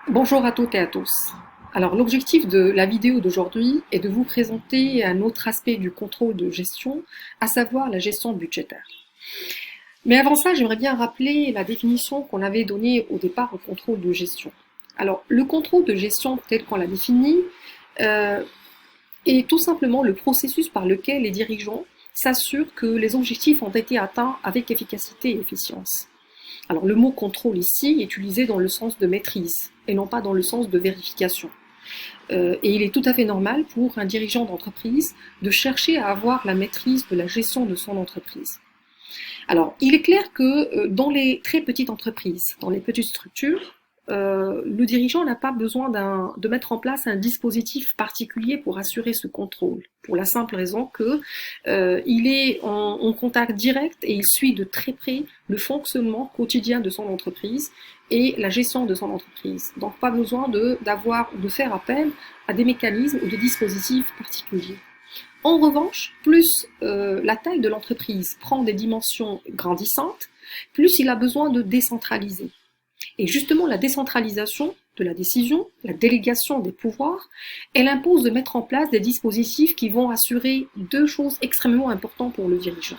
Bonjour à toutes et à tous. Alors l'objectif de la vidéo d'aujourd'hui est de vous présenter un autre aspect du contrôle de gestion, à savoir la gestion budgétaire. Mais avant ça, j'aimerais bien rappeler la définition qu'on avait donnée au départ au contrôle de gestion. Alors le contrôle de gestion tel qu'on l'a défini euh, est tout simplement le processus par lequel les dirigeants s'assurent que les objectifs ont été atteints avec efficacité et efficience. Alors le mot contrôle ici est utilisé dans le sens de maîtrise et non pas dans le sens de vérification. Et il est tout à fait normal pour un dirigeant d'entreprise de chercher à avoir la maîtrise de la gestion de son entreprise. Alors il est clair que dans les très petites entreprises, dans les petites structures, le dirigeant n'a pas besoin de mettre en place un dispositif particulier pour assurer ce contrôle, pour la simple raison que il est en contact direct et il suit de très près le fonctionnement quotidien de son entreprise et la gestion de son entreprise. Donc pas besoin de faire appel à des mécanismes ou des dispositifs particuliers. En revanche, plus la taille de l'entreprise prend des dimensions grandissantes, plus il a besoin de décentraliser. Et justement, la décentralisation de la décision, la délégation des pouvoirs, elle impose de mettre en place des dispositifs qui vont assurer deux choses extrêmement importantes pour le dirigeant.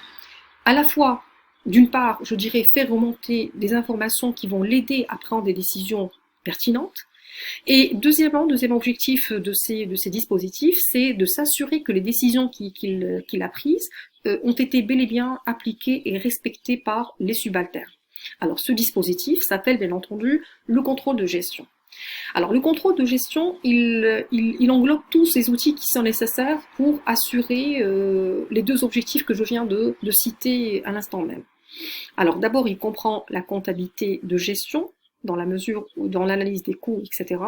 À la fois, d'une part, je dirais, faire remonter des informations qui vont l'aider à prendre des décisions pertinentes. Et deuxièmement, deuxième objectif de ces dispositifs, c'est de s'assurer que les décisions qu'il a prises ont été bel et bien appliquées et respectées par les subalternes. Alors ce dispositif s'appelle bien entendu le contrôle de gestion. Alors le contrôle de gestion, il englobe tous ces outils qui sont nécessaires pour assurer les deux objectifs que je viens de citer à l'instant même. Alors d'abord, il comprend la comptabilité de gestion, dans la mesure où dans l'analyse des coûts, etc.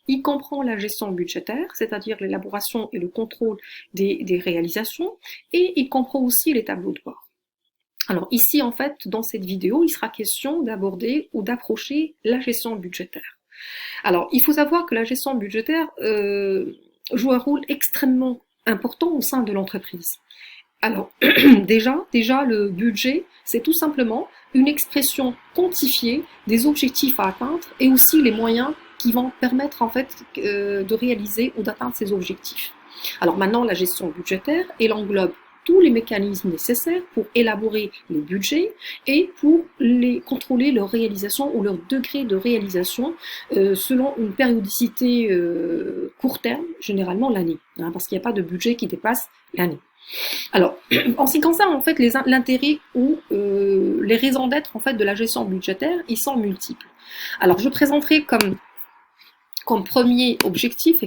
Il comprend la gestion budgétaire, c'est-à-dire l'élaboration et le contrôle des réalisations, et il comprend aussi les tableaux de bord. Alors ici, en fait, dans cette vidéo, il sera question d'aborder ou d'approcher la gestion budgétaire. Alors, il faut savoir que la gestion budgétaire joue un rôle extrêmement important au sein de l'entreprise. Alors, déjà, le budget, c'est tout simplement une expression quantifiée des objectifs à atteindre et aussi les moyens qui vont permettre, en fait, de réaliser ou d'atteindre ces objectifs. Alors maintenant, la gestion budgétaire, elle englobe tous les mécanismes nécessaires pour élaborer les budgets et pour contrôler leur réalisation ou leur degré de réalisation selon une périodicité court terme, généralement l'année, hein, parce qu'il n'y a pas de budget qui dépasse l'année. Alors, en ce qui concerne en fait l'intérêt ou les raisons d'être en fait de la gestion budgétaire, ils sont multiples. Alors, je présenterai comme premier objectif,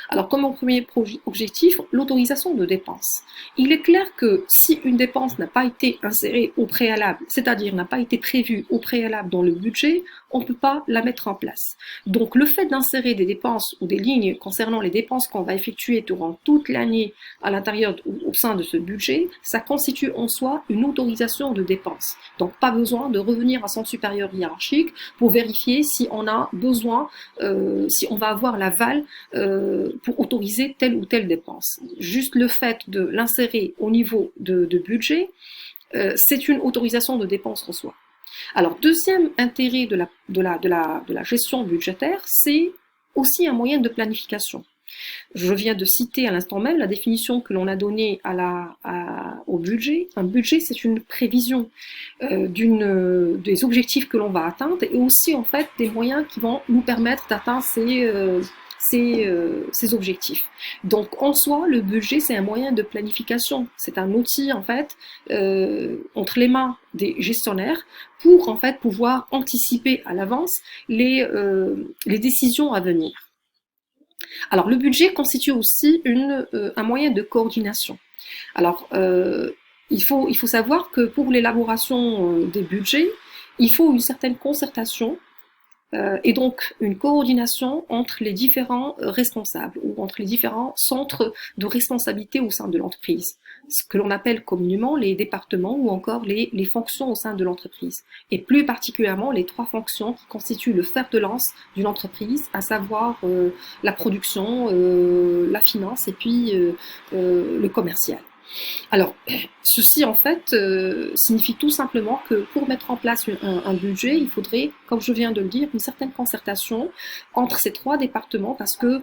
alors comme premier objectif, l'autorisation de dépenses. Il est clair que si une dépense n'a pas été insérée au préalable, c'est-à-dire n'a pas été prévue au préalable dans le budget, on ne peut pas la mettre en place. Donc le fait d'insérer des dépenses ou des lignes concernant les dépenses qu'on va effectuer durant toute l'année à l'intérieur au sein de ce budget, ça constitue en soi une autorisation de dépenses. Donc pas besoin de revenir à son supérieur hiérarchique pour vérifier si on a besoin si on va avoir l'aval pour autoriser telle ou telle dépense. Juste le fait de l'insérer au niveau de budget, c'est une autorisation de dépense en soi. Alors, deuxième intérêt de la gestion budgétaire, c'est aussi un moyen de planification. Je viens de citer à l'instant même la définition que l'on a donnée au budget. Un budget, c'est une prévision des objectifs que l'on va atteindre et aussi en fait des moyens qui vont nous permettre d'atteindre ces objectifs. Donc en soi, le budget, c'est un moyen de planification. C'est un outil en fait entre les mains des gestionnaires pour en fait pouvoir anticiper à l'avance les décisions à venir. Alors le budget constitue aussi un moyen de coordination. Alors il faut savoir que pour l'élaboration des budgets, il faut une certaine concertation et donc une coordination entre les différents responsables ou entre les différents centres de responsabilité au sein de l'entreprise, ce que l'on appelle communément les départements ou encore les fonctions au sein de l'entreprise, et plus particulièrement les trois fonctions qui constituent le fer de lance d'une entreprise, à savoir la production, la finance et puis le commercial. Alors, ceci en fait signifie tout simplement que pour mettre en place un budget, il faudrait, comme je viens de le dire, une certaine concertation entre ces trois départements parce que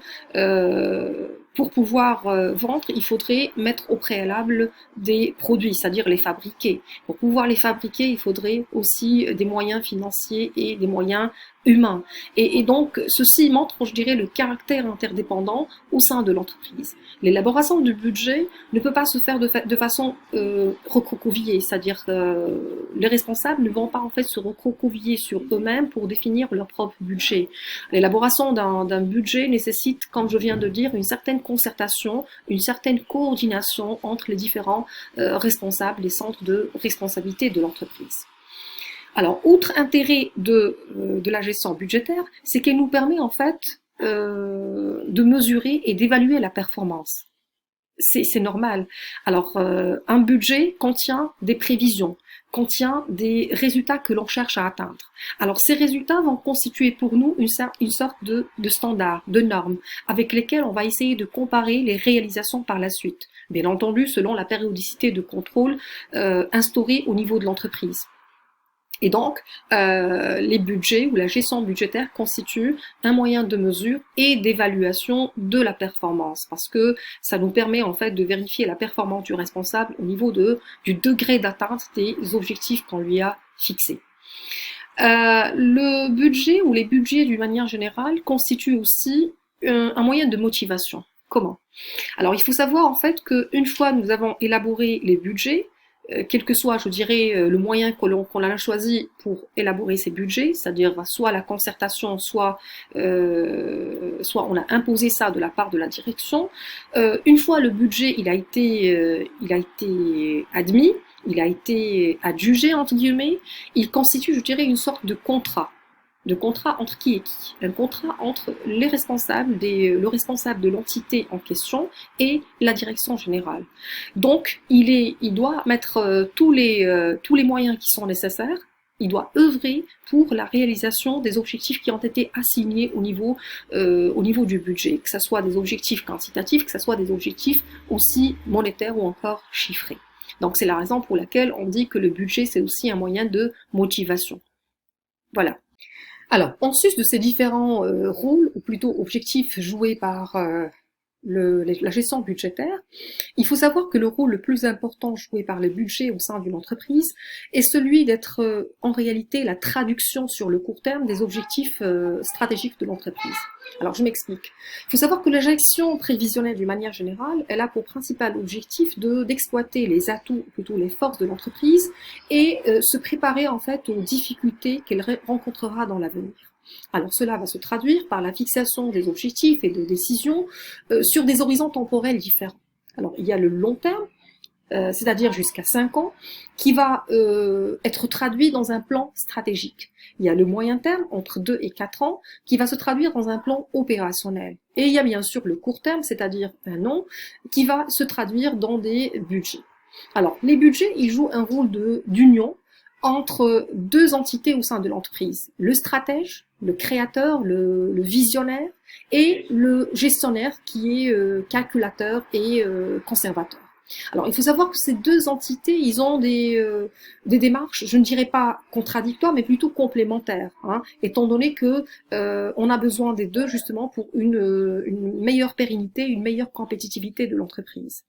pour pouvoir vendre, il faudrait mettre au préalable des produits, c'est-à-dire les fabriquer. Pour pouvoir les fabriquer, il faudrait aussi des moyens financiers et des moyens humains. Et donc, ceci montre, je dirais, le caractère interdépendant au sein de l'entreprise. L'élaboration du budget ne peut pas se faire de façon recroquevillée, c'est-à-dire les responsables ne vont pas en fait se recroqueviller sur eux-mêmes pour définir leur propre budget. L'élaboration d'un budget nécessite, comme je viens de dire, une certaine concertation, une certaine coordination entre les différents responsables, les centres de responsabilité de l'entreprise. Alors, outre intérêt de la gestion budgétaire, c'est qu'elle nous permet en fait de mesurer et d'évaluer la performance. C'est normal. Alors, un budget contient des prévisions, contient des résultats que l'on cherche à atteindre. Alors, ces résultats vont constituer pour nous une sorte de standard, de normes, avec lesquelles on va essayer de comparer les réalisations par la suite. Bien entendu, selon la périodicité de contrôle instaurée au niveau de l'entreprise. Et donc, les budgets ou la gestion budgétaire constituent un moyen de mesure et d'évaluation de la performance, parce que ça nous permet en fait de vérifier la performance du responsable au niveau du degré d'atteinte des objectifs qu'on lui a fixés. Le budget ou les budgets d'une manière générale constituent aussi un moyen de motivation. Comment? Alors, il faut savoir en fait qu'une fois nous avons élaboré les budgets, quel que soit, je dirais, le moyen qu'on a choisi pour élaborer ces budgets, c'est-à-dire soit la concertation, soit on a imposé ça de la part de la direction. Une fois le budget il a été admis, il a été adjugé entre guillemets, il constitue, je dirais, une sorte de contrat. De contrat entre qui et qui? Un contrat entre les responsables, le responsable de l'entité en question et la direction générale. Donc, il doit mettre tous les moyens qui sont nécessaires. Il doit œuvrer pour la réalisation des objectifs qui ont été assignés au niveau du budget, que ce soit des objectifs quantitatifs, que ce soit des objectifs aussi monétaires ou encore chiffrés. Donc, c'est la raison pour laquelle on dit que le budget, c'est aussi un moyen de motivation. Voilà. Alors, en sus de ces différents rôles, ou plutôt objectifs joués par la gestion budgétaire, il faut savoir que le rôle le plus important joué par le budget au sein d'une entreprise est celui d'être en réalité la traduction sur le court terme des objectifs stratégiques de l'entreprise. Alors, je m'explique. Il faut savoir que la gestion prévisionnelle, d'une manière générale, elle a pour principal objectif d'exploiter les atouts, plutôt les forces de l'entreprise et se préparer en fait aux difficultés qu'elle rencontrera dans l'avenir. Alors cela va se traduire par la fixation des objectifs et de décisions sur des horizons temporels différents. Alors il y a le long terme, c'est-à-dire jusqu'à 5 ans, qui va être traduit dans un plan stratégique. Il y a le moyen terme, entre 2 et 4 ans, qui va se traduire dans un plan opérationnel. Et il y a bien sûr le court terme, c'est-à-dire un an, qui va se traduire dans des budgets. Alors, les budgets, ils jouent un rôle d'union entre deux entités au sein de l'entreprise. Le stratège, le créateur, le visionnaire, et le gestionnaire qui est calculateur et conservateur. Alors, il faut savoir que ces deux entités, ils ont des démarches, je ne dirais pas contradictoires, mais plutôt complémentaires, étant donné que on a besoin des deux justement pour une meilleure pérennité, une meilleure compétitivité de l'entreprise.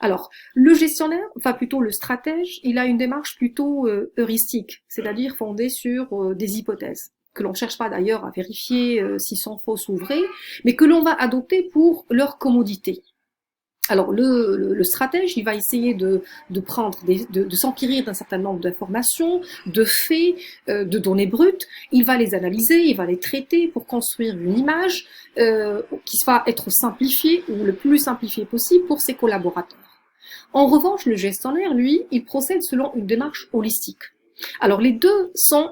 Alors, le gestionnaire, enfin plutôt le stratège, il a une démarche plutôt heuristique, c'est-à-dire fondée sur des hypothèses que l'on ne cherche pas d'ailleurs à vérifier s'ils sont fausses ou vraies, mais que l'on va adopter pour leur commodité. Alors le stratège, il va essayer de prendre de s'enquérir d'un certain nombre d'informations, de faits, de données brutes. Il va les analyser, il va les traiter pour construire une image qui va être simplifiée ou le plus simplifiée possible pour ses collaborateurs. En revanche, le gestionnaire, lui, il procède selon une démarche holistique. Alors les deux sont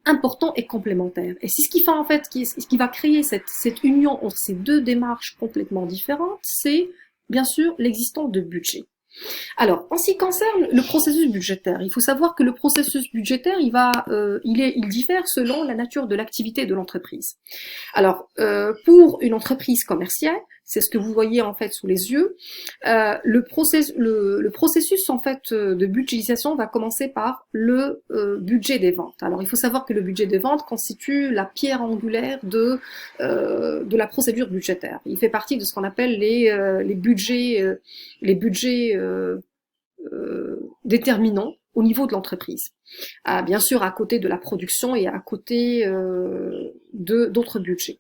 importants et complémentaires. Et c'est ce qui fait en fait, ce qui va créer cette union entre ces deux démarches complètement différentes, c'est bien sûr l'existence de budget. Alors, en ce qui concerne le processus budgétaire, il faut savoir que le processus budgétaire, il diffère selon la nature de l'activité de l'entreprise. Alors, pour une entreprise commerciale, c'est ce que vous voyez en fait sous les yeux. Le processus en fait de budgétisation va commencer par le budget des ventes. Alors il faut savoir que le budget des ventes constitue la pierre angulaire de la procédure budgétaire. Il fait partie de ce qu'on appelle les budgets déterminants au niveau de l'entreprise. Bien sûr à côté de la production et à côté d'autres budgets.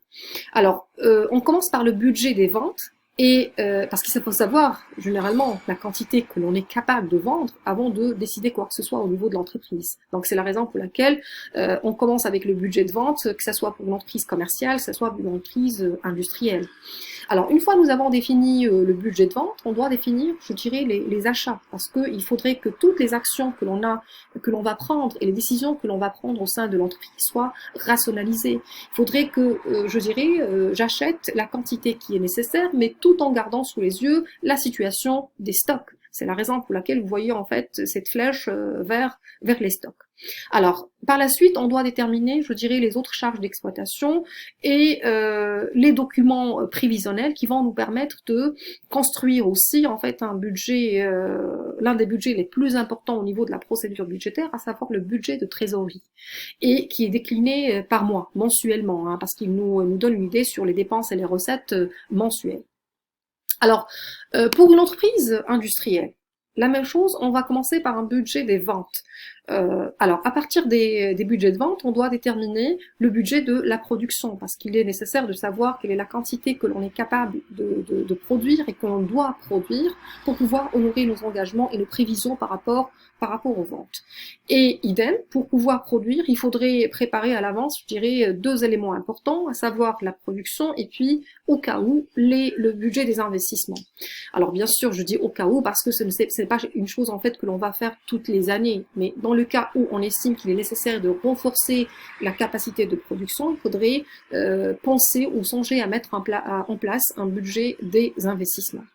Alors, on commence par le budget des ventes, et parce qu'il faut savoir généralement la quantité que l'on est capable de vendre avant de décider quoi que ce soit au niveau de l'entreprise. Donc c'est la raison pour laquelle on commence avec le budget de vente, que ce soit pour l'entreprise commerciale, que ce soit pour l'entreprise industrielle. Alors, une fois nous avons défini le budget de vente, on doit définir, je dirais, les achats, parce qu'il faudrait que toutes les actions que l'on va prendre et les décisions que l'on va prendre au sein de l'entreprise soient rationalisées. Il faudrait que, je dirais, j'achète la quantité qui est nécessaire, mais tout en gardant sous les yeux la situation des stocks. C'est la raison pour laquelle vous voyez en fait cette flèche vers les stocks. Alors, par la suite, on doit déterminer, je dirais, les autres charges d'exploitation et les documents prévisionnels qui vont nous permettre de construire aussi, en fait, un budget, l'un des budgets les plus importants au niveau de la procédure budgétaire, à savoir le budget de trésorerie, et qui est décliné par mois, mensuellement, hein, parce qu'il nous donne une idée sur les dépenses et les recettes mensuelles. Alors, pour une entreprise industrielle, la même chose, on va commencer par un budget des ventes. Alors, à partir des budgets de vente, on doit déterminer le budget de la production, parce qu'il est nécessaire de savoir quelle est la quantité que l'on est capable de produire et que l'on doit produire pour pouvoir honorer nos engagements et nos prévisions par rapport aux ventes. Et idem, pour pouvoir produire, il faudrait préparer à l'avance, je dirais, 2 éléments importants, à savoir la production et puis, au cas où, le budget des investissements. Alors, bien sûr, je dis au cas où parce que ce n'est pas une chose, en fait, que l'on va faire toutes les années, mais dans le cas où on estime qu'il est nécessaire de renforcer la capacité de production, il faudrait penser ou songer à mettre en place un budget des investissements.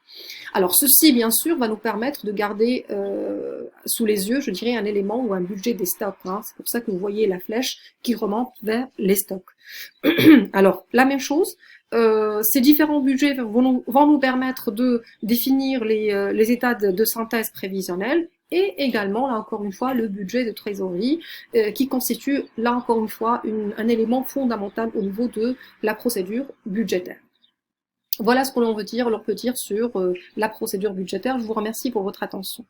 Alors ceci, bien sûr, va nous permettre de garder sous les yeux, je dirais, un élément ou un budget des stocks. Hein. C'est pour ça que vous voyez la flèche qui remonte vers les stocks. Alors, la même chose, ces différents budgets vont nous permettre de définir les états de synthèse prévisionnelle, et également, là encore une fois, le budget de trésorerie qui constitue, là encore une fois, un élément fondamental au niveau de la procédure budgétaire. Voilà ce que l'on peut dire sur la procédure budgétaire. Je vous remercie pour votre attention.